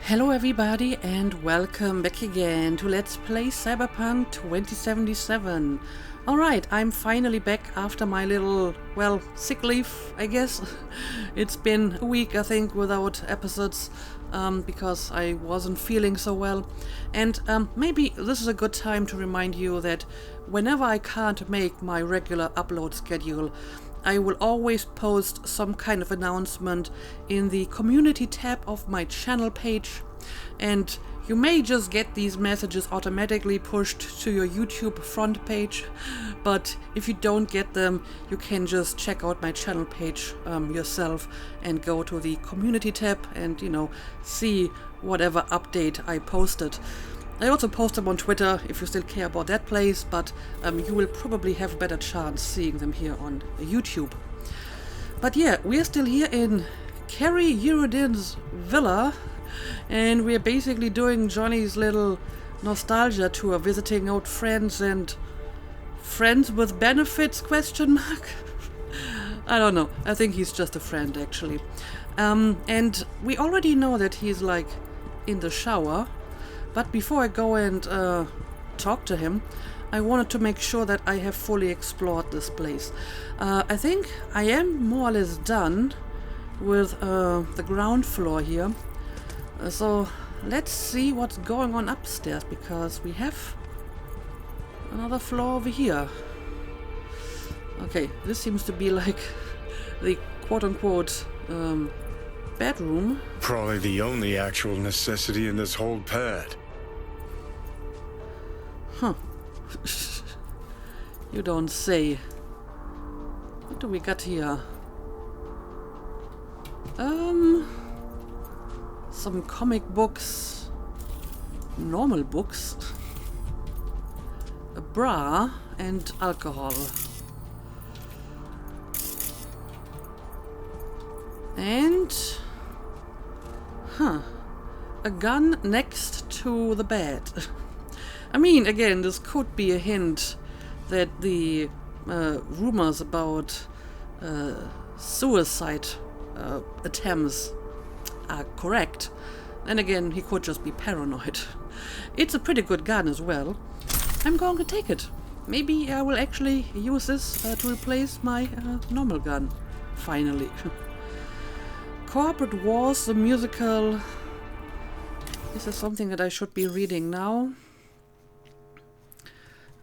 Hello everybody and welcome back again to Let's Play Cyberpunk 2077. Alright, I'm finally back after my little, sick leave, I guess. It's been a week, I think, without episodes because I wasn't feeling so well. And maybe this is a good time to remind you that whenever I can't make my regular upload schedule, I will always post some kind of announcement in the community tab of my channel page, and you may just get these messages automatically pushed to your YouTube front page, but if you don't get them, you can just check out my channel page yourself and go to the community tab and, see whatever update I posted. I also post them on Twitter if you still care about that place, but you will probably have a better chance seeing them here on YouTube. But yeah, we're still here in Kerry Eurodyne's villa, and we're basically doing Johnny's little nostalgia tour, visiting old friends and friends with benefits, ? I don't know, I think he's just a friend actually. And we already know that he's like in the shower. But before I go and talk to him, I wanted to make sure that I have fully explored this place. I think I am more or less done with the ground floor here. So let's see what's going on upstairs, because we have another floor over here. Okay, this seems to be like the quote-unquote bedroom. Probably the only actual necessity in this whole pad. Huh. You don't say. What do we got here? Some comic books. Normal books. A bra and alcohol. And a gun next to the bed. I mean, again, this could be a hint that the rumors about suicide attempts are correct. Then again, he could just be paranoid. It's a pretty good gun as well. I'm going to take it. Maybe I will actually use this to replace my normal gun. Finally. Corporate Wars, the musical. Is this something that I should be reading now?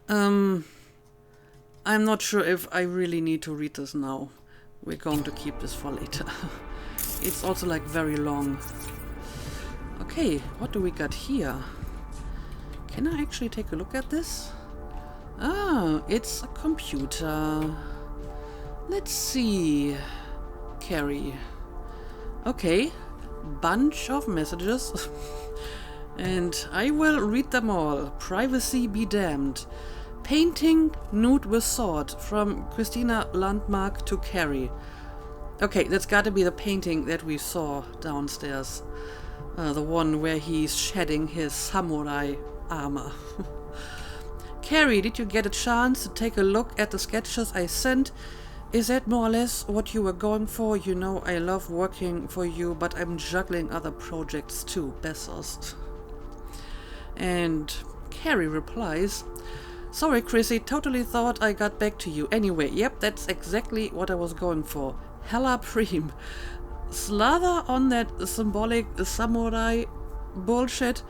I'm not sure if I really need to read this now. We're going to keep this for later. It's also like very long. Okay, what do we got here? Can I actually take a look at this? Ah, it's a computer. Let's see. Kerry. Okay, bunch of messages. And I will read them all. Privacy be damned. Painting nude with sword from Christina Landmark to Kerry. Okay, that's gotta be the painting that we saw downstairs. The one where he's shedding his samurai armor. Kerry, did you get a chance to take a look at the sketches I sent? Is that more or less what you were going for? You know I love working for you, but I'm juggling other projects too. Bessos. And Kerry replies, sorry Chrissy, totally thought I got back to you. Anyway, yep, that's exactly what I was going for. Hella preem. Slather on that symbolic samurai bullshit.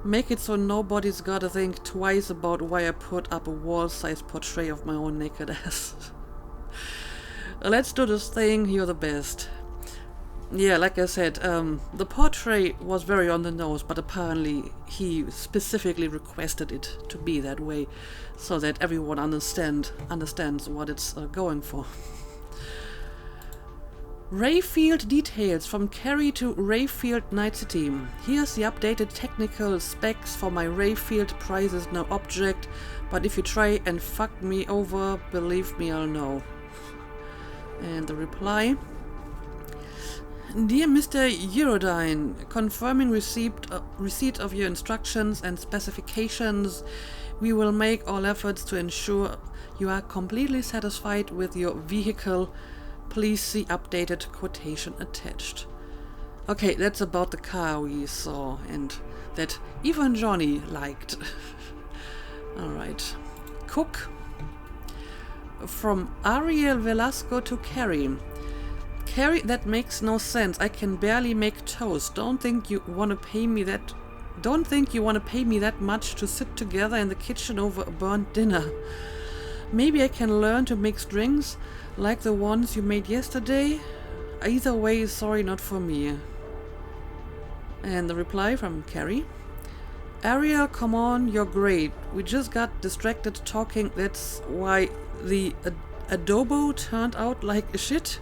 Make it so nobody's gotta think twice about why I put up a wall-sized portrait of my own naked ass. Let's do this thing, you're the best. Yeah, like I said, the portrait was very on the nose, but apparently he specifically requested it to be that way, so that everyone understands what it's going for. Rayfield details from Kerry to Rayfield Night City. Here's the updated technical specs for my Rayfield. Price is no object, but if you try and fuck me over, believe me, I'll know. And the reply. Dear Mr. Eurodyne, confirming receipt of your instructions and specifications, we will make all efforts to ensure you are completely satisfied with your vehicle. Please see updated quotation attached. Okay, that's about the car we saw and that even Johnny liked. Alright. Cook. From Ariel Velasco to Kerry. Kerry, that makes no sense. I can barely make toast. Don't think you want to pay me that much to sit together in the kitchen over a burnt dinner. Maybe I can learn to mix drinks like the ones you made yesterday. Either way, sorry, not for me. And the reply from Kerry. Ariel, come on, you're great. We just got distracted talking. That's why the adobo turned out like shit.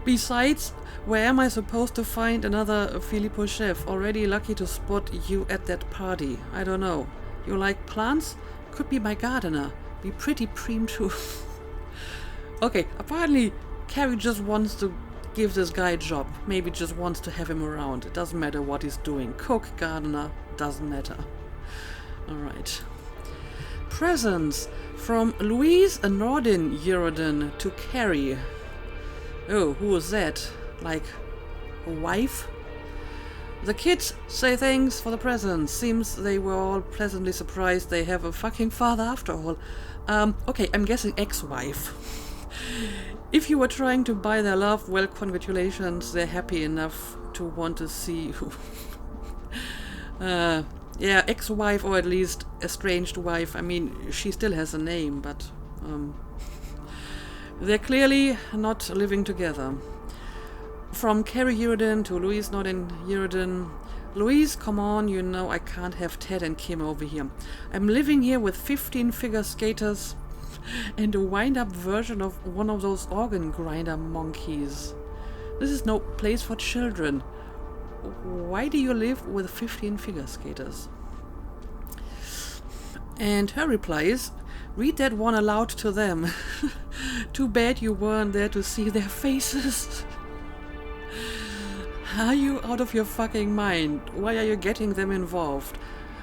Besides, where am I supposed to find another Filippo chef? Already lucky to spot you at that party. I don't know. You like plants? Could be my gardener. Be pretty preem too. Okay, apparently Kerry just wants to give this guy a job. Maybe just wants to have him around. It doesn't matter what he's doing. Cook, gardener, doesn't matter. Alright. Presents from Louise Nordin Eurodyne to Kerry. Oh, who was that? Like a wife? The kids say thanks for the presents. Seems they were all pleasantly surprised they have a fucking father after all. Okay, I'm guessing ex-wife. If you were trying to buy their love, well, congratulations. They're happy enough to want to see you. Yeah, ex-wife or at least estranged wife. I mean, she still has a name, but they're clearly not living together. From Kerry Eurodyne to Louise Nordin Eurodyne. Louise, come on, you know I can't have Ted and Kim over here. I'm living here with 15 figure skaters and a wind-up version of one of those organ grinder monkeys. This is no place for children. Why do you live with 15 figure skaters? And her reply is, read that one aloud to them. Too bad you weren't there to see their faces. Are you out of your fucking mind? Why are you getting them involved?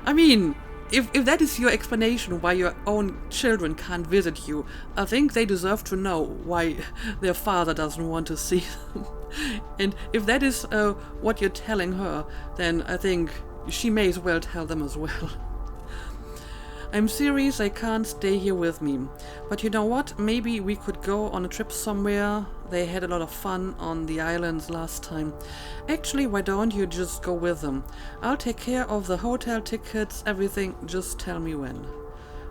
I mean, if that is your explanation why your own children can't visit you, I think they deserve to know why their father doesn't want to see them. And if that is what you're telling her, then I think she may as well tell them as well. I'm serious, I can't stay here with me. But you know what? Maybe we could go on a trip somewhere. They had a lot of fun on the islands last time. Actually, why don't you just go with them? I'll take care of the hotel tickets, everything. Just tell me when.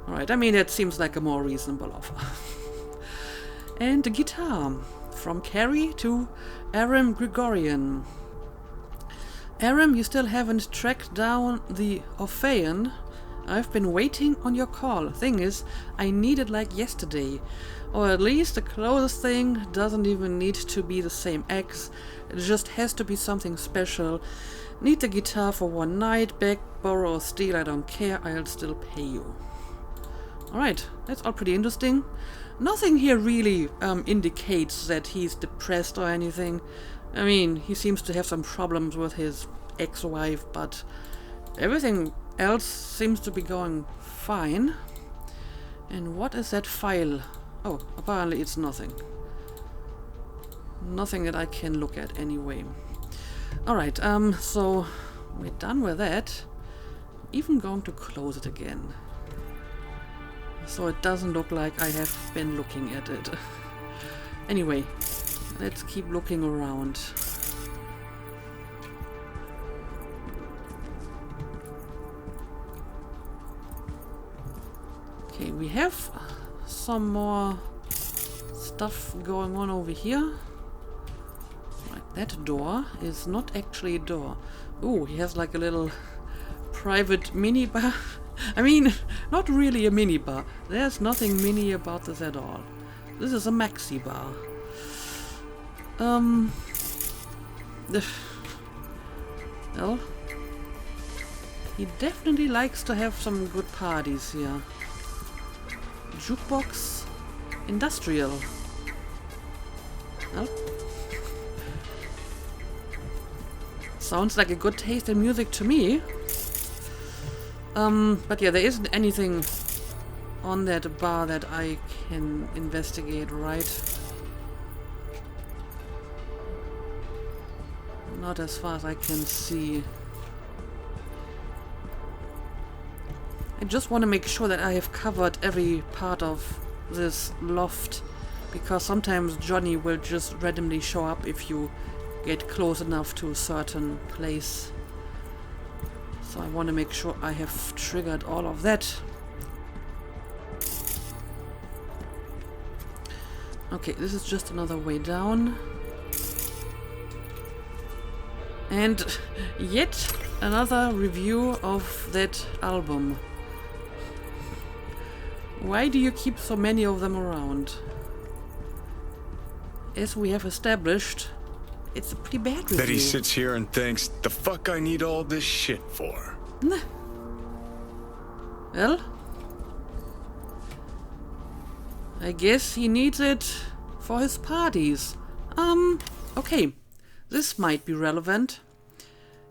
Alright, I mean, that seems like a more reasonable offer. And the guitar. From Kerry to Aram Gregorian. Aram, you still haven't tracked down the Orphean. I've been waiting on your call. Thing is, I need it like yesterday. Or at least the closest thing doesn't even need to be the same X. It just has to be something special. Need the guitar for one night. Beg, borrow, or steal, I don't care. I'll still pay you. Alright, that's all pretty interesting. Nothing here really indicates that he's depressed or anything. I mean, he seems to have some problems with his ex-wife, but everything else seems to be going fine. And what is that file? Oh, apparently it's nothing. Nothing that I can look at anyway. Alright, so we're done with that. Even going to close it again. So it doesn't look like I have been looking at it. Anyway, let's keep looking around. Okay, we have some more stuff going on over here. Right, that door is not actually a door. Ooh, he has like a little private minibar. I mean, not really a minibar. There's nothing mini about this at all. This is a maxi bar. Well, he definitely likes to have some good parties here. Jukebox industrial. Well, sounds like a good taste in music to me. But yeah, there isn't anything on that bar that I can investigate, right? Not as far as I can see. I just want to make sure that I have covered every part of this loft, because sometimes Johnny will just randomly show up if you get close enough to a certain place. So I want to make sure I have triggered all of that. Okay, this is just another way down. And yet another review of that album. Why do you keep so many of them around? As we have established, it's a pretty bad review. That he sits here and thinks, the fuck I need all this shit for? Well, I guess he needs it for his parties. Okay. This might be relevant.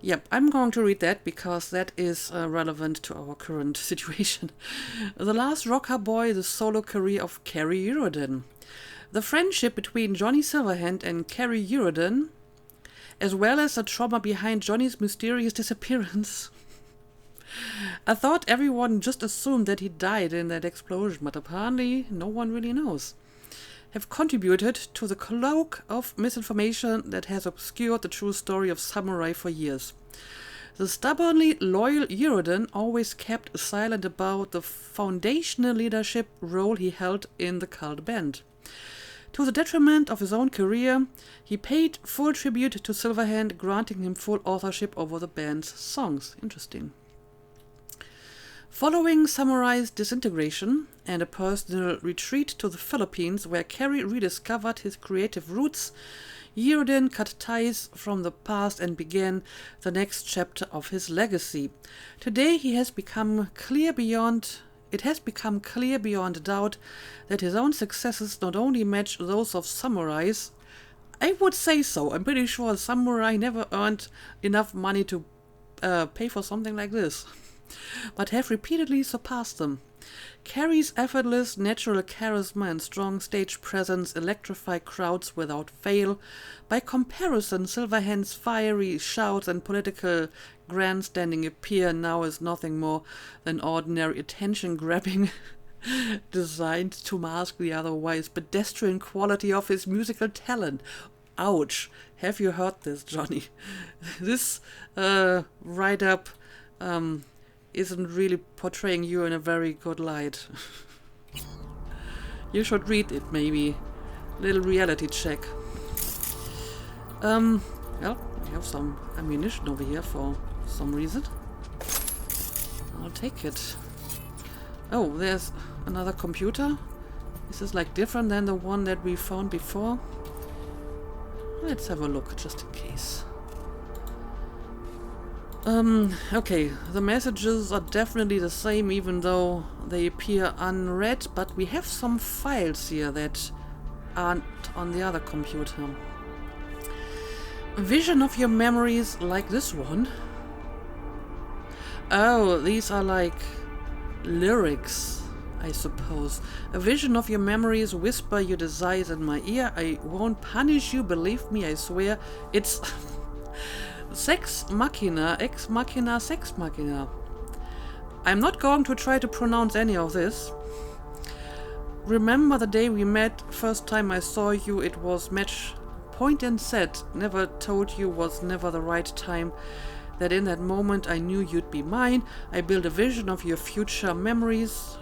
Yep, I'm going to read that because that is relevant to our current situation. The Last Rocker Boy, the solo career of Kerry Eurodyne. The friendship between Johnny Silverhand and Kerry Eurodyne, as well as the trauma behind Johnny's mysterious disappearance. I thought everyone just assumed that he died in that explosion, but apparently no one really knows. Have contributed to the cloak of misinformation that has obscured the true story of Samurai for years. The stubbornly loyal Eurodyne always kept silent about the foundational leadership role he held in the cult band. To the detriment of his own career, he paid full tribute to Silverhand, granting him full authorship over the band's songs. Interesting. Following Samurai's disintegration and a personal retreat to the Philippines, where Kerry rediscovered his creative roots, Eurodyne cut ties from the past and began the next chapter of his legacy. Today it has become clear beyond doubt that his own successes not only match those of Samurai's. I would say so. I'm pretty sure Samurai never earned enough money to pay for something like this, but have repeatedly surpassed them. Kerry's effortless, natural charisma and strong stage presence electrify crowds without fail. By comparison, Silverhand's fiery shouts and political grandstanding appear now as nothing more than ordinary attention-grabbing designed to mask the otherwise pedestrian quality of his musical talent. Ouch. Have you heard this, Johnny? This write-up isn't really portraying you in a very good light. You should read it, maybe. Little reality check. Well, we have some ammunition over here for some reason. I'll take it. Oh, there's another computer. Is this like different than the one that we found before? Let's have a look, just in case. Okay, the messages are definitely the same, even though they appear unread, but we have some files here that aren't on the other computer. A vision of your memories like this one. Oh, these are like lyrics, I suppose. A vision of your memories, whisper your desires in my ear. I won't punish you, believe me, I swear. It's Sex Machina, Ex Machina, Sex Machina. I'm not going to try to pronounce any of this. Remember the day we met, first time I saw you, it was match point and set. Never told you was never the right time. That in that moment I knew you'd be mine. I built a vision of your future memories.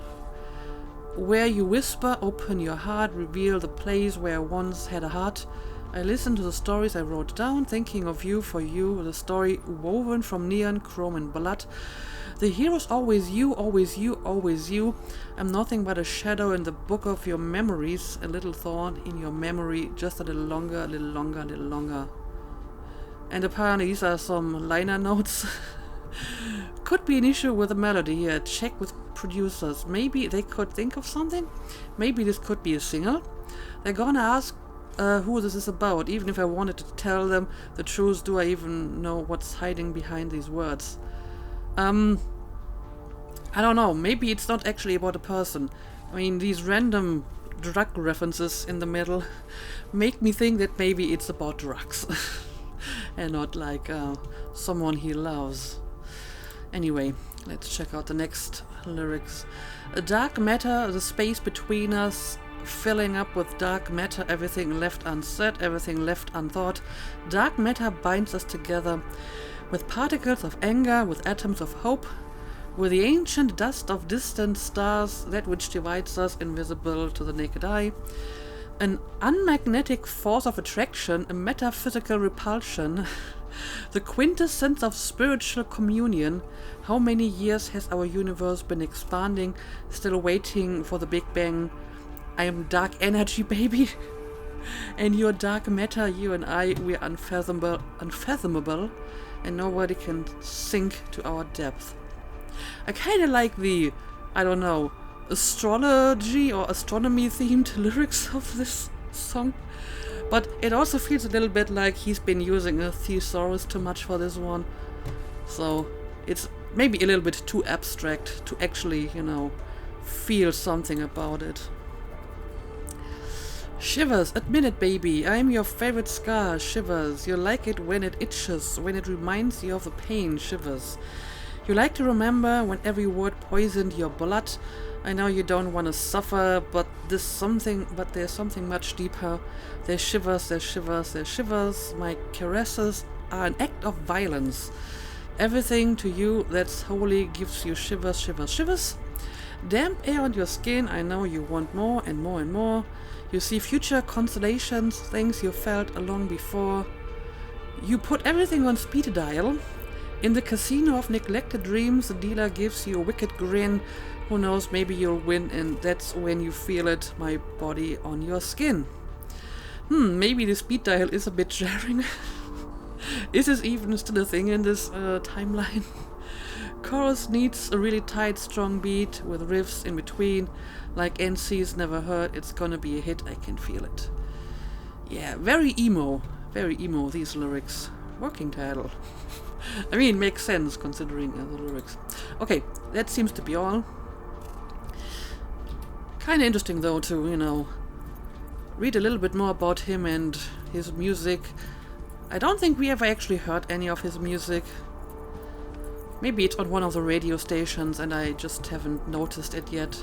Where you whisper, open your heart, reveal the place where I once had a heart. I listened to the stories I wrote down, thinking of you for you, the story woven from neon, chrome and blood. The hero's always you, always you, always you. I'm nothing but a shadow in the book of your memories, a little thorn in your memory, just a little longer, a little longer, a little longer. And apparently these are some liner notes. Could be an issue with the melody here. Check with producers. Maybe they could think of something. Maybe this could be a single. They're gonna ask who this is about. Even if I wanted to tell them the truth, do I even know what's hiding behind these words? I don't know. Maybe it's not actually about a person. I mean, these random drug references in the middle make me think that maybe it's about drugs. and not like someone he loves. Anyway, let's check out the next lyrics. Dark matter, the space between us, filling up with dark matter, everything left unsaid, everything left unthought. Dark matter binds us together with particles of anger, with atoms of hope, with the ancient dust of distant stars, that which divides us, invisible to the naked eye. An unmagnetic force of attraction, a metaphysical repulsion, the quintessence of spiritual communion. How many years has our universe been expanding, still waiting for the Big Bang? I am dark energy, baby. And you're dark matter, you and I, we're unfathomable, and nobody can sink to our depth. I kind of like the, I don't know, astrology or astronomy themed lyrics of this song, but it also feels a little bit like he's been using a thesaurus too much for this one, so it's maybe a little bit too abstract to actually, you know, feel something about it. Shivers, admit it, baby, I'm your favorite scar. Shivers, you like it when it itches, when it reminds you of the pain. Shivers, you like to remember when every word poisoned your blood. I know you don't want to suffer, but there's something much deeper. There's shivers, there's shivers, there's shivers. My caresses are an act of violence. Everything to you that's holy gives you shivers, shivers, shivers. Damp air on your skin, I know you want more and more and more. You see future constellations, things you felt long before. You put everything on speed dial. In the casino of neglected dreams, the dealer gives you a wicked grin. Who knows, maybe you'll win, and that's when you feel it, my body on your skin. Maybe the speed dial is a bit jarring. Is this even still a thing in this timeline? Chorus needs a really tight, strong beat with riffs in between, like NC's Never Heard. It's gonna be a hit, I can feel it. Yeah, very emo, these lyrics. Working title. I mean, makes sense considering the lyrics. Okay, that seems to be all. Kinda interesting though to, you know, read a little bit more about him and his music. I don't think we ever actually heard any of his music. Maybe it's on one of the radio stations and I just haven't noticed it yet.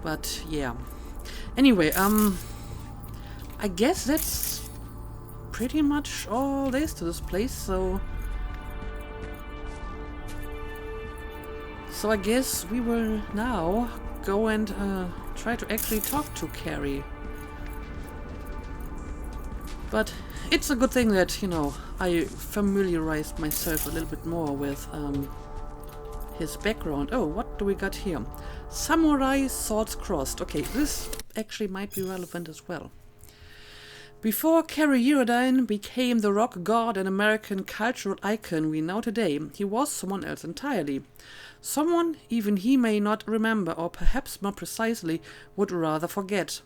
But yeah. Anyway, I guess that's pretty much all there is to this place, so I guess we will now go and try to actually talk to Kerry. But it's a good thing that, you know, I familiarized myself a little bit more with his background. Oh, what do we got here? Samurai swords crossed. Okay, this actually might be relevant as well. Before Kerry Eurodyne became the rock god and American cultural icon we know today, he was someone else entirely. Someone even he may not remember, or perhaps more precisely, would rather forget.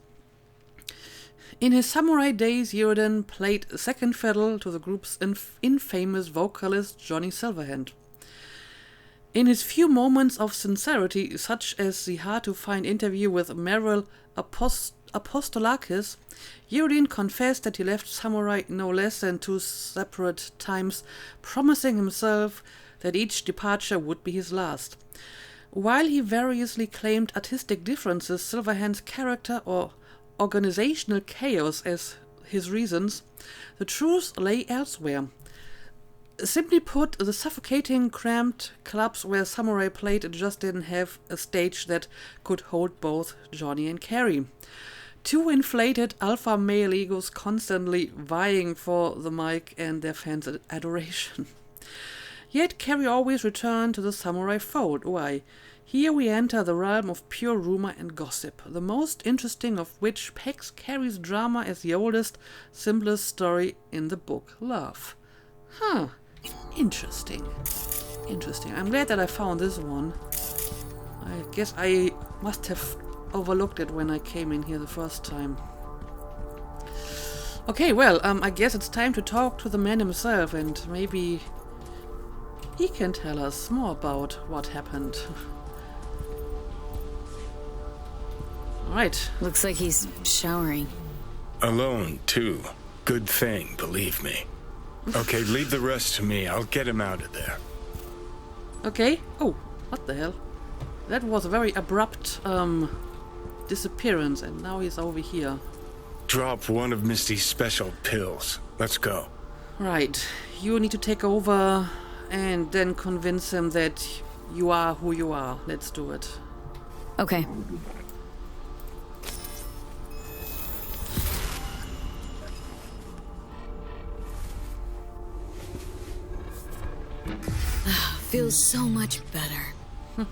In his samurai days, Eurodyne played second fiddle to the group's infamous vocalist Johnny Silverhand. In his few moments of sincerity, such as the hard-to-find interview with Meryl Apostolakis, Eurodyne confessed that he left samurai no less than 2 separate times, promising himself that each departure would be his last. While he variously claimed artistic differences, Silverhand's character or organizational chaos as his reasons, the truth lay elsewhere. Simply put, the suffocating, cramped clubs where samurai played just didn't have a stage that could hold both Johnny and Kerry. 2 inflated alpha male egos constantly vying for the mic and their fans' adoration. Yet Kerry always returned to the samurai fold. Why? Here we enter the realm of pure rumor and gossip, the most interesting of which pegs Kerry's drama as the oldest, simplest story in the book, Love. Huh. Interesting. I'm glad that I found this one. I guess I must have overlooked it when I came in here the first time. Okay, well, I guess it's time to talk to the man himself, and maybe he can tell us more about what happened. Alright. Looks like he's showering. Alone, too. Good thing, believe me. Okay, leave the rest to me. I'll get him out of there. Okay. Oh, what the hell? That was a very abrupt disappearance, and now he's over here. Drop one of Misty's special pills. Let's go. Right. You need to take over and then convince him that you are who you are. Let's do it. Okay. Feels so much better.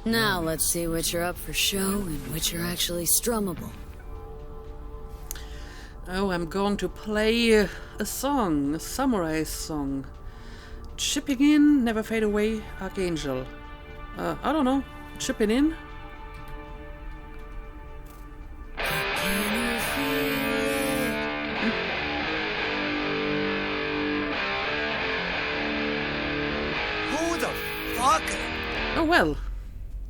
Now let's see which are up for show and which are actually strummable. Oh, I'm going to play a song, a samurai song. Chipping in, never fade away, Archangel. I don't know. Chipping in? Who the fuck? Oh well.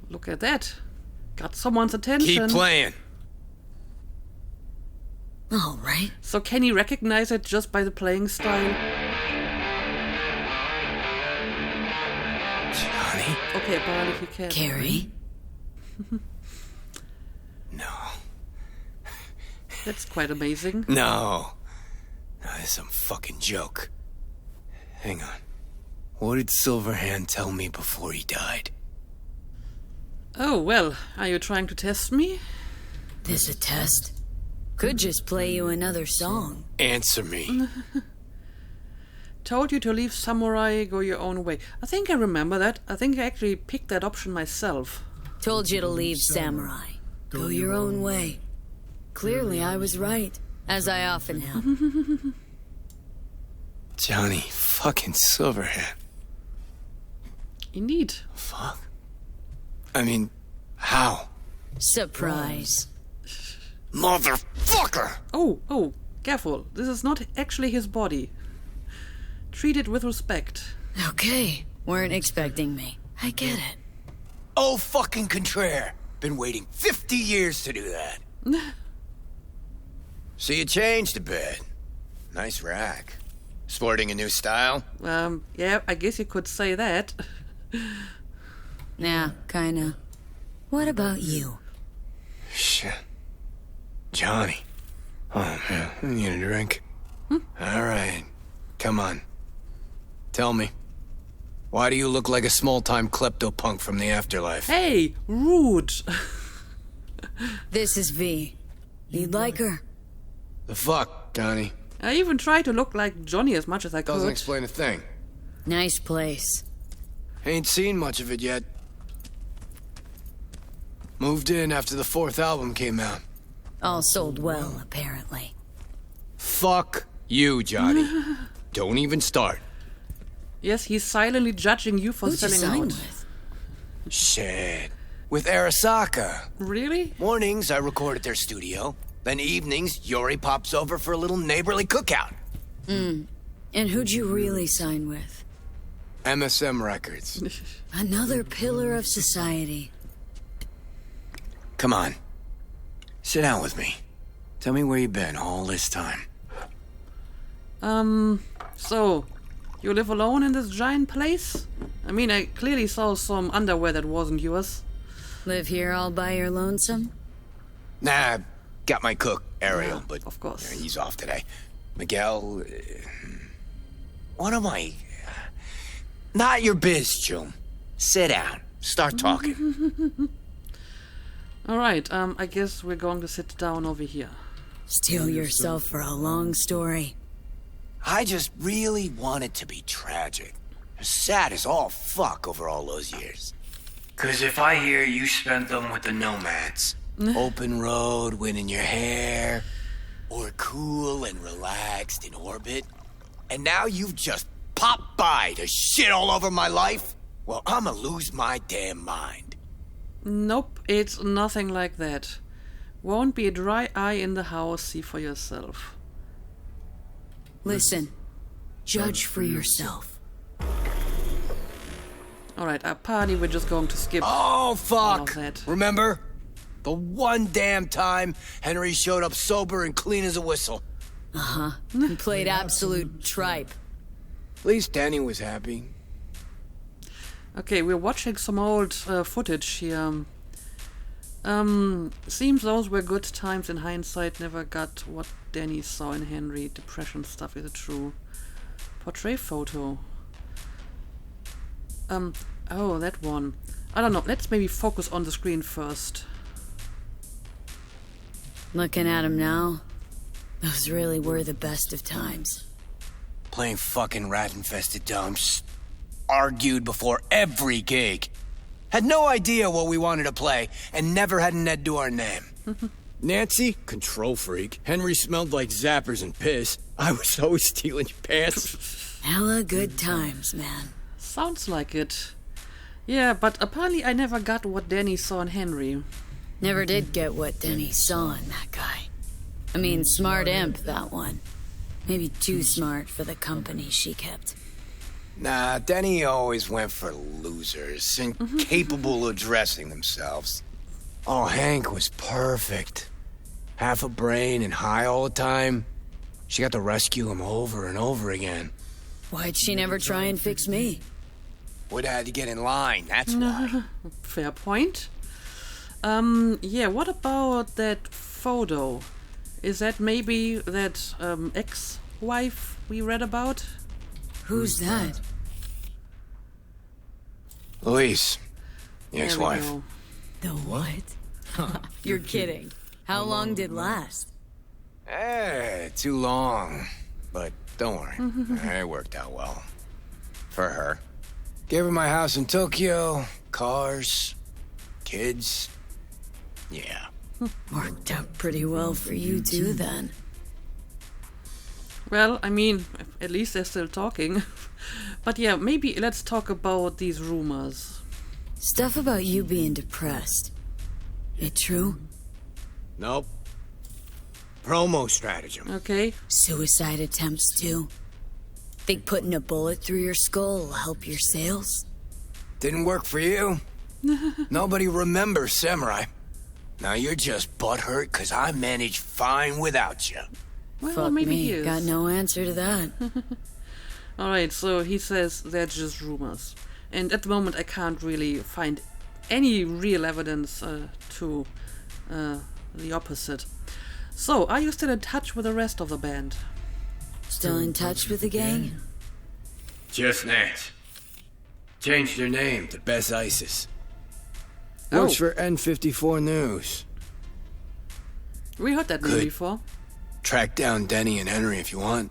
Look at that. Got someone's attention. Keep playing. All right. So can he recognize it just by the playing style? Johnny? Okay, apparently he can. Kerry? No. That's quite amazing. No. No, this is some fucking joke. Hang on. What did Silverhand tell me before he died? Oh, well, are you trying to test me? This a test? Could just play you another song. Answer me. Told you to leave samurai, go your own way. I think I remember that. I think I actually picked that option myself. Told you to leave samurai. Go your own way. Clearly I was right, as I often am. Johnny fucking Silverhand. Indeed. Fuck. I mean, how? Surprise. Motherfucker! Oh, careful. This is not actually his body. Treat it with respect. Okay, weren't expecting me. I get it. Oh, fucking contraire. Been waiting 50 years to do that. So you changed a bit. Nice rack. Sporting a new style? Yeah, I guess you could say that. Yeah, kinda. What about you? Shit. Johnny. Oh, man, I need a drink. All right. Come on. Tell me. Why do you look like a small-time klepto-punk from the afterlife? Hey, rude. This is V. You'd like her? The fuck, Johnny? I even tried to look like Johnny as much as I could. Doesn't explain a thing. Nice place. Ain't seen much of it yet. Moved in after the 4th album came out. All sold well, apparently. Fuck you, Johnny. Don't even start. Yes, he's silently judging you for Who'd you selling sign out. with? Shit. With Arasaka. Really? Mornings, I record at their studio. Then evenings, Yuri pops over for a little neighborly cookout. And who'd you really sign with? MSM Records. Another pillar of society. Come on. Sit down with me. Tell me where you've been all this time. So, you live alone in this giant place? I mean, I clearly saw some underwear that wasn't yours. Live here all by your lonesome? Nah, got my cook, Ariel, Yeah, but of course. he's off today. Miguel, what am I? Not your biz, June. Sit down. Start talking. Alright, I guess we're going to sit down over here. Steel yourself for a long story. I just really want it to be tragic. Sad as all fuck over all those years. 'Cause if I hear you spent them with the nomads, open road, wind in your hair, or cool and relaxed in orbit, and now you've just popped by to shit all over my life, well, I'ma lose my damn mind. Nope, it's nothing like that. Won't be a dry eye in the house, see for yourself. Listen, judge for yourself. Alright, apparently we're just going to skip. Oh, all fuck! of that. Remember? The one damn time Henry showed up sober and clean as a whistle. And played absolute tripe. At least Danny was happy. Okay, we're watching some old footage here. Seems those were good times. In hindsight, never got what Danny saw in Henry. Depression stuff, is it true? Portrait photo. Oh, that one. I don't know, let's maybe focus on the screen first. Looking at him now, those really were the best of times. Playing fucking rat-infested dumps. Argued before every gig. Had no idea what we wanted to play, and never had an Ed to our name. Nancy, control freak. Henry smelled like zappers and piss. I was always stealing your pants. Hella good times, man. Sounds like it. Yeah, but apparently I never got what Danny saw in Henry. Never did get what Denny saw in that guy. I mean, smart imp, that one. Maybe too smart for the company she kept. Nah, Denny always went for losers, incapable of dressing themselves. Oh, Hank was perfect. Half a brain and high all the time. She got to rescue him over and over again. Why'd she never try and fix me? Would have had to get in line, that's why. Fair point. Yeah, what about that photo? Is that maybe that ex-wife we read about? Who's that? Louise, the There we ex-wife. go. The what? You're kidding. How long did last? Too long. But don't worry, it worked out well. For her. Gave her my house in Tokyo, cars, kids. Yeah. Worked out pretty well for you two, then. Well, I mean, at least they're still talking. But yeah, maybe let's talk about these rumors. Stuff about you being depressed. It true? Nope. Promo stratagem. Okay. Suicide attempts, too? Think putting a bullet through your skull will help your sales? Didn't work for you. Nobody remembers Samurai. Now you're just butthurt because I managed fine without you. Well, Fuck maybe me, he is. got no answer to that. Alright, so he says they're just rumors. And at the moment I can't really find any real evidence to the opposite. So, are you still in touch with the rest of the band? Still in touch with the gang? Just Nance. Changed her name to Bess Isis. Oh. Works for N54 News. We heard that name Good. before. Track down Denny and Henry if you want.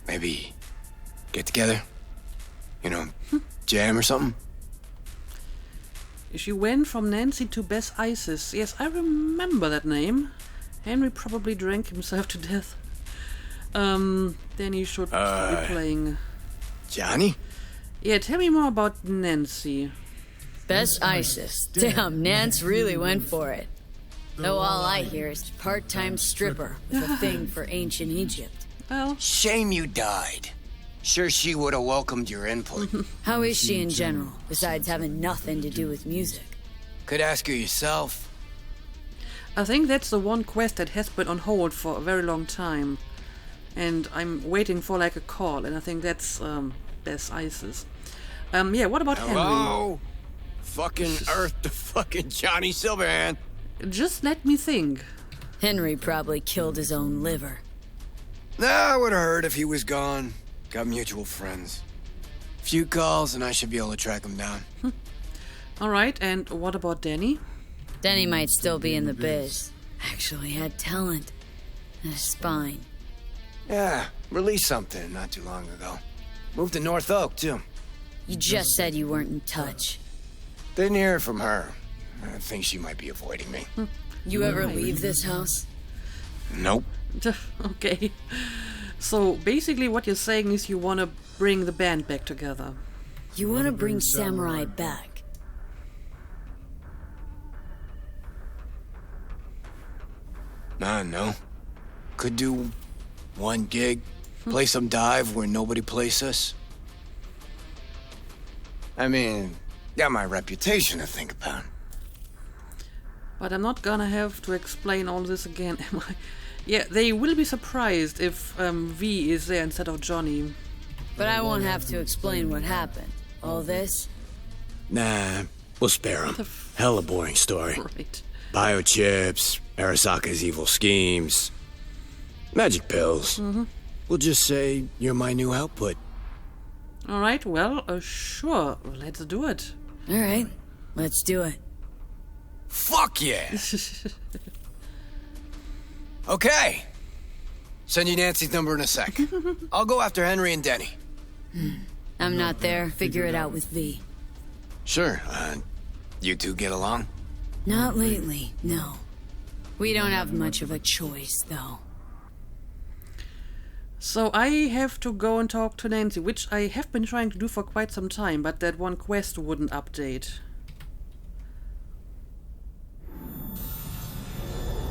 Maybe get together? You know, jam or something? She went from Nancy to Bess Isis. Yes, I remember that name. Henry probably drank himself to death. Then he should be playing. Johnny? Yeah, tell me more about Nancy. Best ISIS. Damn, Nance really went for it. Though all I hear is part-time stripper with a thing for ancient Egypt. Well, Shame you died. Sure she would have welcomed your input. How is she in general, besides having nothing to do with music? Could ask her yourself. I think that's the one quest that has been on hold for a very long time. And I'm waiting for like a call, and I think that's Bess Isis. Yeah, what about Hello? Fucking Earth to fucking Johnny Silverhand. Henry? Just let me think. Henry probably killed his own liver. Nah, I would have heard if he was gone. Got mutual friends. Few calls and I should be able to track him down. Alright, and what about Danny? Denny might still be in the biz. Actually had talent. And a spine. Yeah, released something not too long ago. Moved to North Oak, too. You just said you weren't in touch. Didn't hear it from her. I think she might be avoiding me. You ever leave this house? Nope. Okay. So basically what you're saying is you want to bring the band back together. You want to bring Samurai back. No. Could do one gig. Play some dive where nobody plays us. I mean, got my reputation to think about. But I'm not gonna have to explain all this again, am I? Yeah, they will be surprised if V is there instead of Johnny. But I won't have to explain what happened. All this? Nah, we'll spare him. Hella boring story. Right. Biochips, Arasaka's evil schemes, magic pills. We'll just say you're my new output. Alright, well, sure. Let's do it. Alright, let's do it. Fuck yeah! Okay. Send you Nancy's number in a sec. I'll go after Henry and Denny. I'm not there. Figure it out with V. Sure. You two get along? Not lately, no. We don't have much of a choice, though. So I have to go and talk to Nancy, which I have been trying to do for quite some time, but that one quest wouldn't update.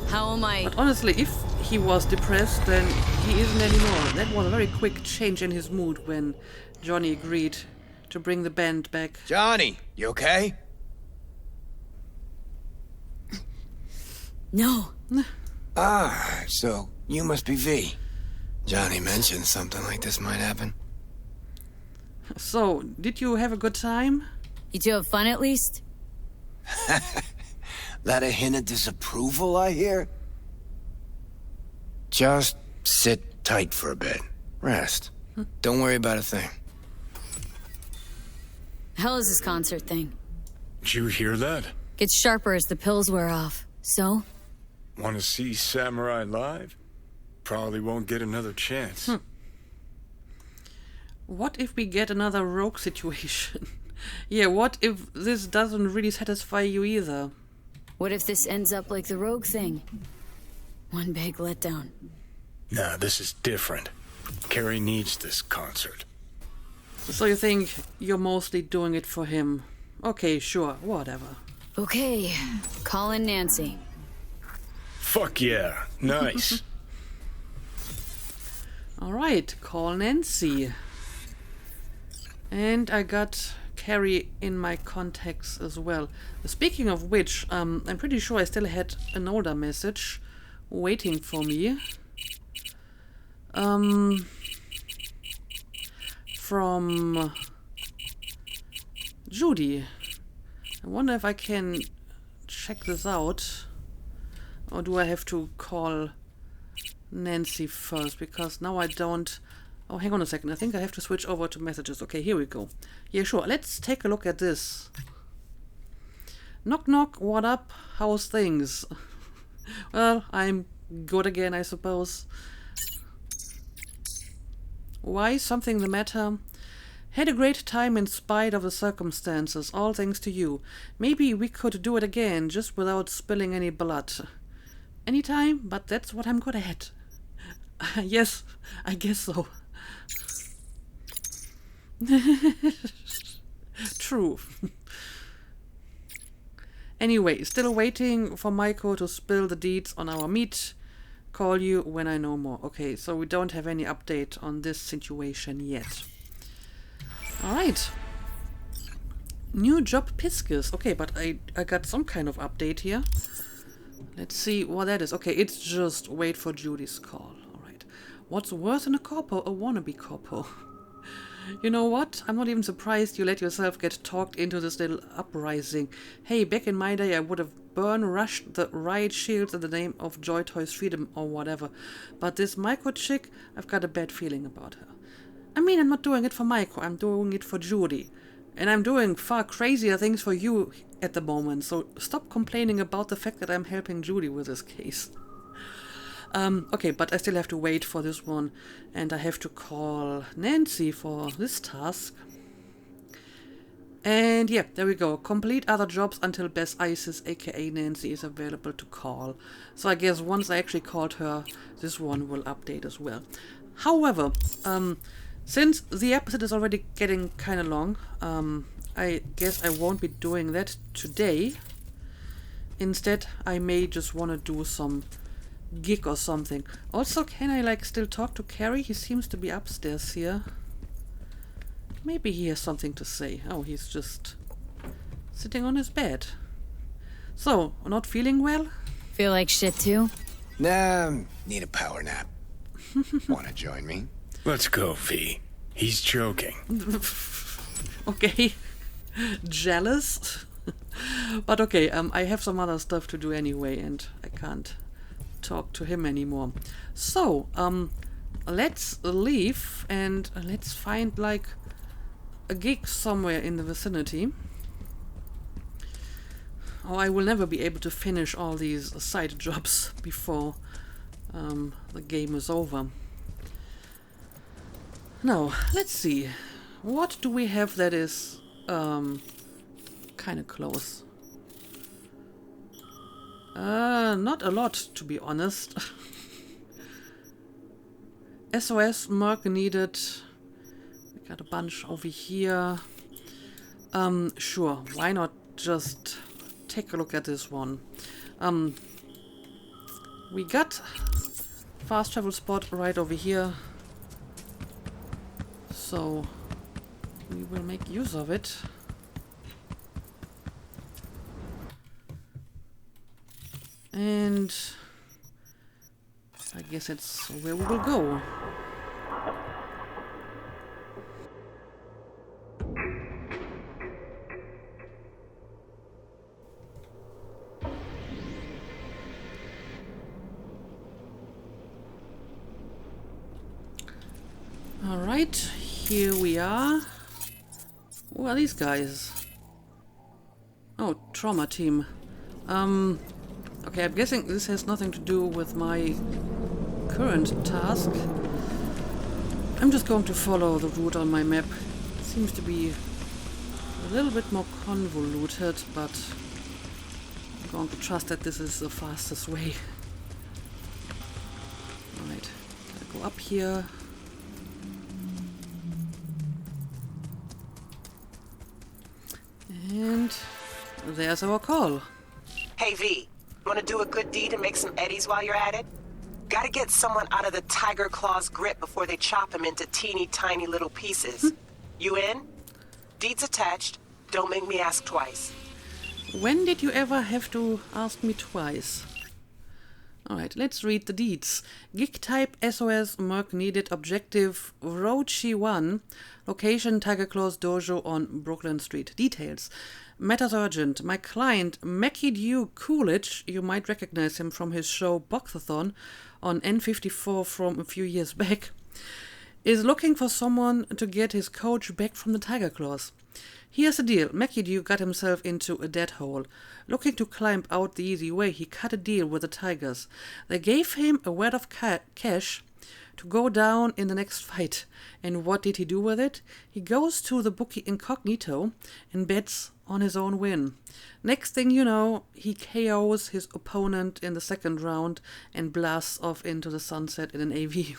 How am I... But honestly, if he was depressed, then he isn't anymore. That was a very quick change in his mood when Johnny agreed to bring the band back. Johnny, you okay? No. So you must be V. Johnny mentioned something like this might happen. So, did you have a good time? You two have fun at least? That a hint of disapproval, I hear? Just sit tight for a bit. Rest. Don't worry about a thing. Hell is this concert thing? Did you hear that? Gets sharper as the pills wear off. So? Want to see Samurai live? Probably won't get another chance. What if we get another rogue situation? Yeah, what if this doesn't really satisfy you either? What if this ends up like the rogue thing? One big letdown. Nah, this is different. Kerry needs this concert. So you think you're mostly doing it for him? Okay, sure, whatever. Okay, call in Nancy. Fuck yeah, nice. Alright, call Nancy. And I got Kerry in my contacts as well. Speaking of which, I'm pretty sure I still had an older message waiting for me. From Judy. I wonder if I can check this out. Or do I have to call Nancy first? Because now I don't... Oh, hang on a second. I think I have to switch over to messages. Okay, here we go. Yeah, sure. Let's take a look at this. Knock, knock. What up? How's things? Well, I'm good again, I suppose. Why? Something the matter? Had a great time in spite of the circumstances, all thanks to you. Maybe we could do it again, just without spilling any blood. Anytime, but that's what I'm good at. Yes, I guess so. True. Anyway, still waiting for Maiko to spill the deeds on our meat. Call you when I know more. Okay, so we don't have any update on this situation yet. Alright. New job Piscus. Okay, but I got some kind of update here. Let's see what that is. Okay, it's just wait for Judy's call. Alright. What's worse than a corpo? A wannabe corpo. You know what? I'm not even surprised you let yourself get talked into this little uprising. Hey, back in my day I would have rushed the riot shields in the name of Joy Toys freedom or whatever. But this Maiko chick, I've got a bad feeling about her. I mean, I'm not doing it for Maiko, I'm doing it for Judy. And I'm doing far crazier things for you at the moment, so stop complaining about the fact that I'm helping Judy with this case. Okay, but I still have to wait for this one, and I have to call Nancy for this task. And yeah, there we go. Complete other jobs until Bess Isis, aka Nancy, is available to call. So I guess once I actually called her, this one will update as well. However, since the episode is already getting kind of long, I guess I won't be doing that today. Instead, I may just want to do some gig or something. Also, can I still talk to Kerry? He seems to be upstairs here. Maybe he has something to say. Oh, he's just sitting on his bed. So, not feeling well? Feel like shit too? Nah, need a power nap. Wanna join me? Let's go, V. He's joking. Okay. Jealous? But okay, I have some other stuff to do anyway, and I can't talk to him anymore. So, let's leave and let's find like a gig somewhere in the vicinity. Oh, I will never be able to finish all these side jobs before the game is over. Now, let's see. What do we have that is kind of close? Not a lot, to be honest. SOS Merc needed. We got a bunch over here. Sure, why not just take a look at this one. We got fast travel spot right over here. So we will make use of it. And I guess it's where we will go. Alright, here we are. Who are these guys? Oh, trauma team. Okay, I'm guessing this has nothing to do with my current task. I'm just going to follow the route on my map. It seems to be a little bit more convoluted, but I'm going to trust that this is the fastest way. Alright, gotta go up here. And there's our call. Hey V, wanna do a good deed and make some eddies while you're at it? Gotta get someone out of the Tiger Claw's grip before they chop him into teeny tiny little pieces. You in? Deeds attached. Don't make me ask twice. When did you ever have to ask me twice? Alright, let's read the deeds. Gig type SOS Merc needed. Objective Rochi 1. Location Tiger Claw's dojo on Brooklyn Street. Details. Matters urgent. My client, Mackie Dew Coolidge, you might recognize him from his show Boxathon on N54 from a few years back, is looking for someone to get his coach back from the Tiger Claws. Here's the deal. Mackie Dew got himself into a dead hole. Looking to climb out the easy way, he cut a deal with the Tigers. They gave him a wad of cash to go down in the next fight. And what did he do with it? He goes to the bookie incognito and bets on his own win. Next thing you know, he KOs his opponent in the second round and blasts off into the sunset in an AV.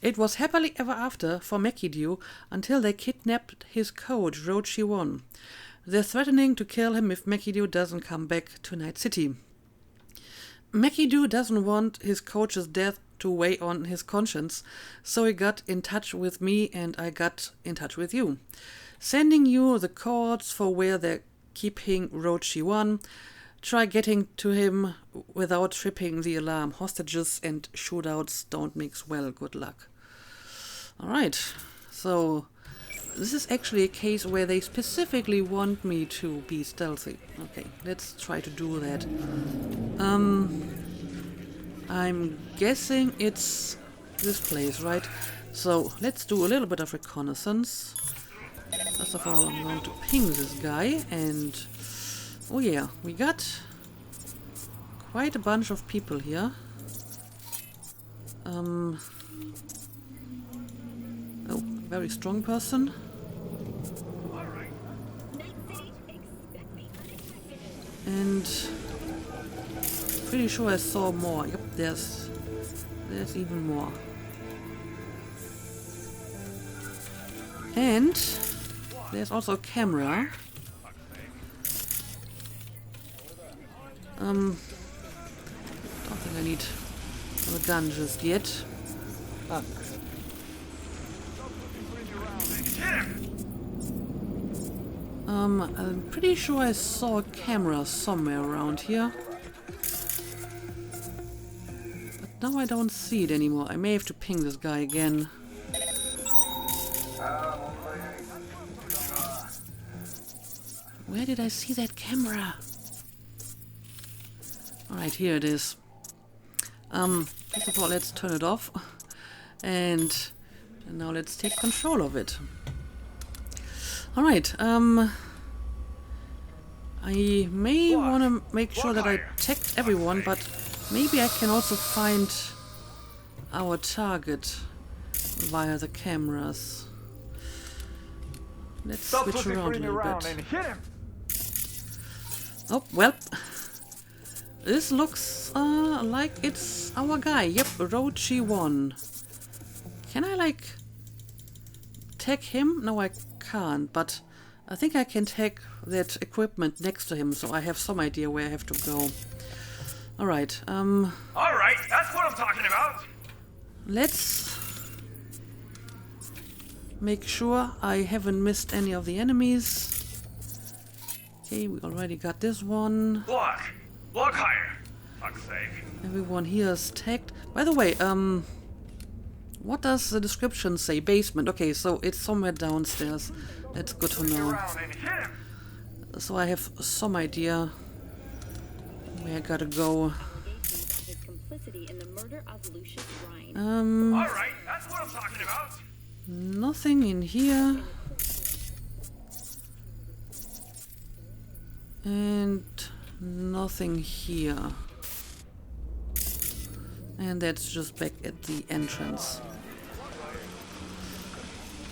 It was happily ever after for Mackie Dew until they kidnapped his coach, Rochi 1. They're threatening to kill him if Mackie Dew doesn't come back to Night City. Mackie Dew doesn't want his coach's death to weigh on his conscience, so he got in touch with me and I got in touch with you. Sending you the codes for where they're keeping Rochi 1. Try getting to him without tripping the alarm. Hostages and shootouts don't mix well. Good luck. Alright, so this is actually a case where they specifically want me to be stealthy. Okay, let's try to do that. I'm guessing it's this place, right? So let's do a little bit of reconnaissance. First of all, I'm going to ping this guy and... oh yeah, we got quite a bunch of people here. Oh, very strong person. And pretty sure I saw more. Yep, there's even more. And there's also a camera. Don't think I need a gun just yet. I'm pretty sure I saw a camera somewhere around here. But now I don't see it anymore. I may have to ping this guy again. Where did I see that camera? Alright, here it is. First of all, let's turn it off. And now let's take control of it. Alright, I may want to make sure that I tag everyone, but maybe I can also find our target via the cameras. Let's switch around a little bit. Oh, well. This looks like it's our guy. Yep, Rochi 1. Can I, like, tag him? No, I can't, but I think I can tag that equipment next to him, so I have some idea where I have to go. Alright, Alright, that's what I'm talking about! let's make sure I haven't missed any of the enemies. Okay, we already got this one. Block higher! Fuck's sake. Everyone here is tagged. By the way, what does the description say? Basement. Okay, so it's somewhere downstairs. That's good to know. Around and hit him! So I have some idea where I gotta go. Alright, that's what I'm talking about! Nothing in here. And nothing here. And that's just back at the entrance.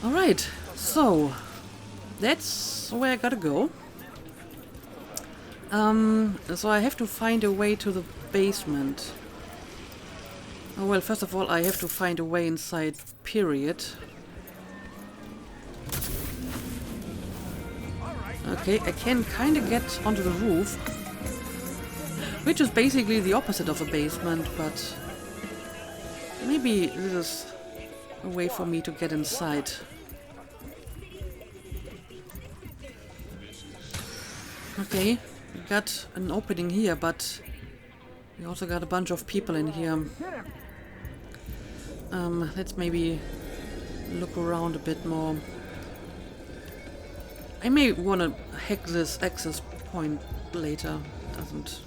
Alright, so that's where I gotta go. So I have to find a way to the basement. Oh well, first of all, I have to find a way inside, period. Okay, I can kind of get onto the roof, which is basically the opposite of a basement, but maybe this is a way for me to get inside. Okay, we got an opening here, but we also got a bunch of people in here. Let's maybe look around a bit more. I may want to hack this access point later. Doesn't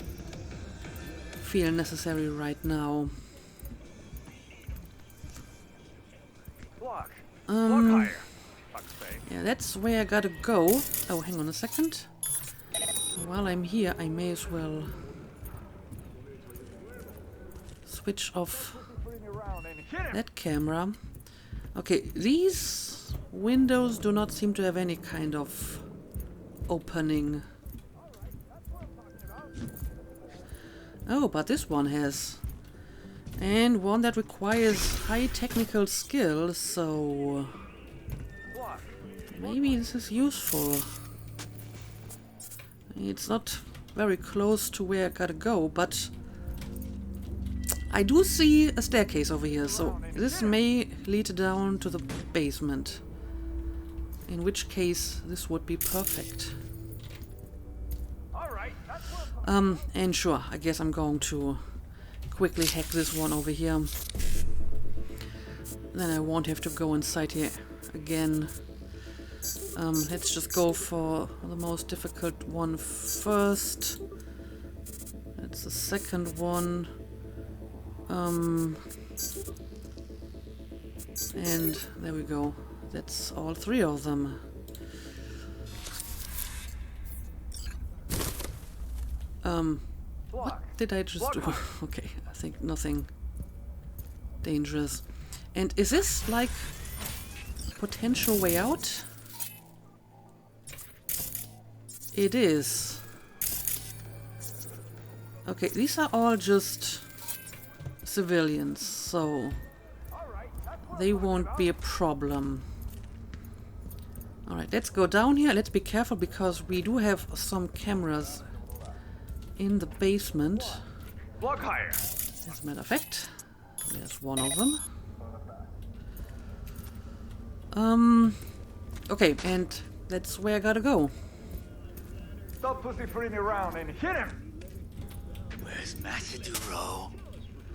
feel necessary right now. Block higher! Fuck's sake. Yeah, that's where I gotta go. Oh, hang on a second. While I'm here, I may as well switch off that camera. Okay, these windows do not seem to have any kind of opening. Oh, but this one has. And one that requires high technical skill, so maybe this is useful. It's not very close to where I gotta go, but I do see a staircase over here, so this may lead down to the basement. In which case, this would be perfect. And sure, I guess I'm going to quickly hack this one over here. Then I won't have to go inside here again. Let's just go for the most difficult one first. That's the second one. And there we go. That's all three of them. What did I just do? Okay, I think nothing dangerous. And is this like potential way out? It is. Okay, these are all just civilians, so they won't be a problem. Alright, let's go down here. Let's be careful because we do have some cameras in the basement. Block higher. As a matter of fact, there's one of them. Okay, and that's where I gotta go. Stop pussyfooting around and hit him! Where's Master Duro?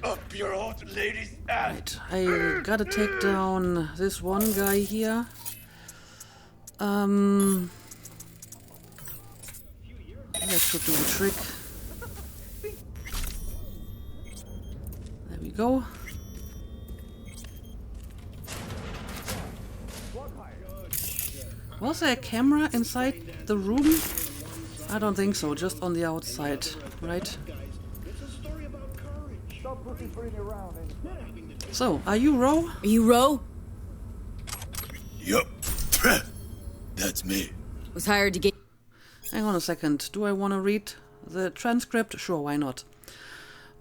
Up your old lady's ass! Right, I gotta take down this one guy here. That should do the trick. There we go. Was there a camera inside the room? I don't think so, just on the outside, right? So, are you Ro? Are you Ro? Yup. That's me. Was hired to get... Hang on a second. Do I want to read the transcript? Sure, why not?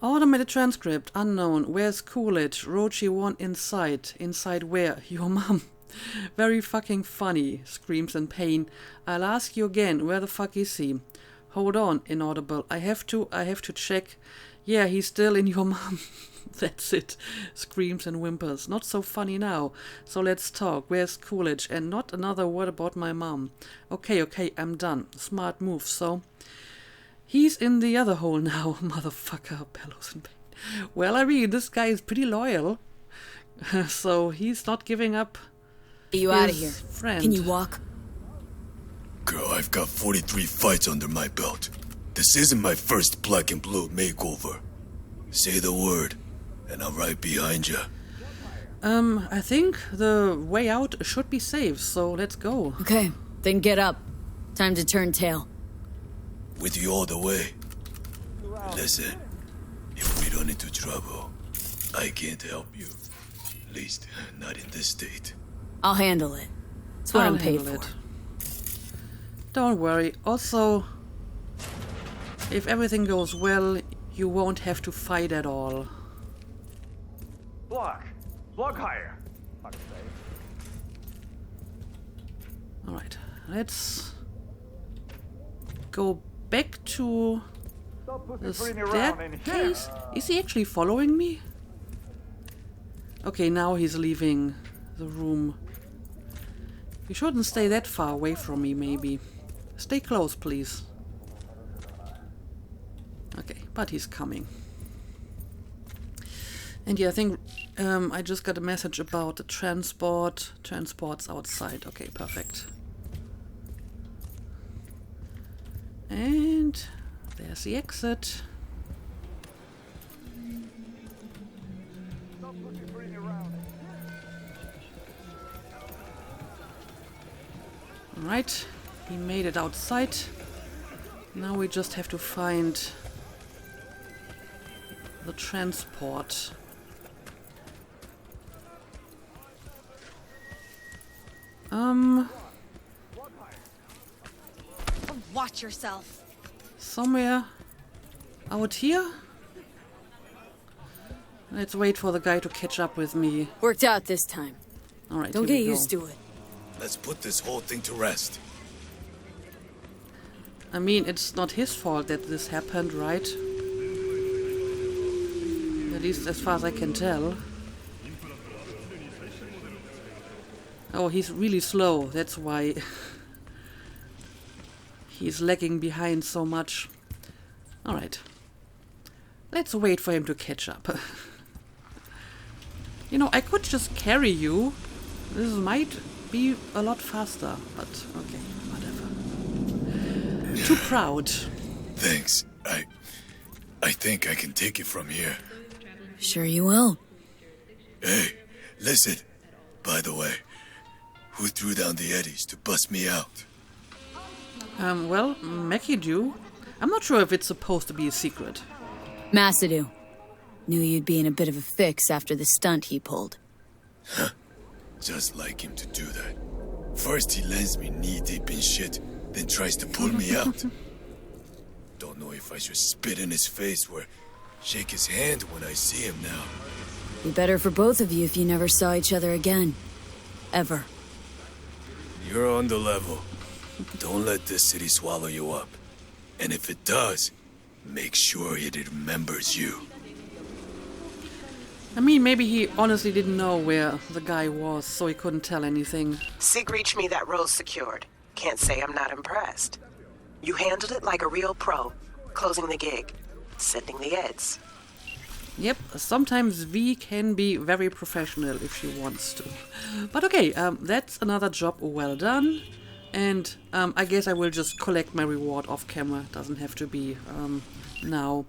Automated transcript. Unknown. Where's Coolidge? Rochi 1 inside. Inside where? Your mom. Very fucking funny. Screams in pain. I'll ask you again. Where the fuck is he? Hold on. Inaudible. I have to check. Yeah, he's still in your mom. That's it. Screams and whimpers. Not so funny now. So let's talk. Where's Coolidge? And not another word about my mom. Okay, I'm done. Smart move, so... He's in the other hole now, motherfucker. Bellows in pain. Well, I mean, this guy is pretty loyal. So he's not giving up you out of here. Friend. Can you walk? Girl, I've got 43 fights under my belt. This isn't my first black and blue makeover. Say the word, and I'm right behind you. I think the way out should be safe, so let's go. Okay, then get up. Time to turn tail. With you all the way. Listen, if we run into trouble, I can't help you. At least, not in this state. I'll handle it. It's what I'm paid for. Don't worry. Also, if everything goes well, you won't have to fight at all. Block higher. Fuck's sake. Alright, let's go back to the staircase. Is he actually following me? Okay, now he's leaving the room. You shouldn't stay that far away from me, maybe. Stay close, please. Okay, but he's coming. And yeah, I think I just got a message about the transport. Transport's outside. Okay, perfect. And there's the exit. Alright, he made it outside. Now we just have to find the transport. Watch yourself. Somewhere out here? Let's wait for the guy to catch up with me. Worked out this time. Alright, Don't get used to it. Let's put this whole thing to rest. I mean, it's not his fault that this happened, right? At least as far as I can tell. Oh, he's really slow. That's why he's lagging behind so much. Alright. Let's wait for him to catch up. You know, I could just carry you. This might be a lot faster, but okay, whatever. Too proud. Thanks. I think I can take it from here. Sure you will. Hey, listen. By the way, who threw down the eddies to bust me out? Well, Mackie do. I'm not sure if it's supposed to be a secret. Masadu. Knew you'd be in a bit of a fix after the stunt he pulled. Huh. Just like him to do that. First he lands me knee-deep in shit, then tries to pull me out. Don't know if I should spit in his face or shake his hand when I see him now. Be better for both of you if you never saw each other again. Ever. You're on the level. Don't let this city swallow you up. And if it does, make sure it remembers you. I mean, maybe he honestly didn't know where the guy was, so he couldn't tell anything. Sig reached me that road's secured. Can't say I'm not impressed. You handled it like a real pro, closing the gig, sending the eds. Yep, sometimes V can be very professional if she wants to. But okay, that's another job well done. And I guess I will just collect my reward off camera. Doesn't have to be now.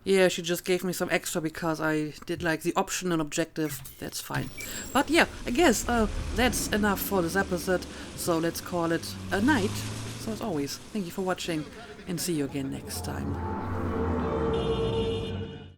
Yeah, she just gave me some extra because I did like the optional objective. That's fine. But yeah, I guess that's enough for this episode. So let's call it a night. So as always, thank you for watching and see you again next time.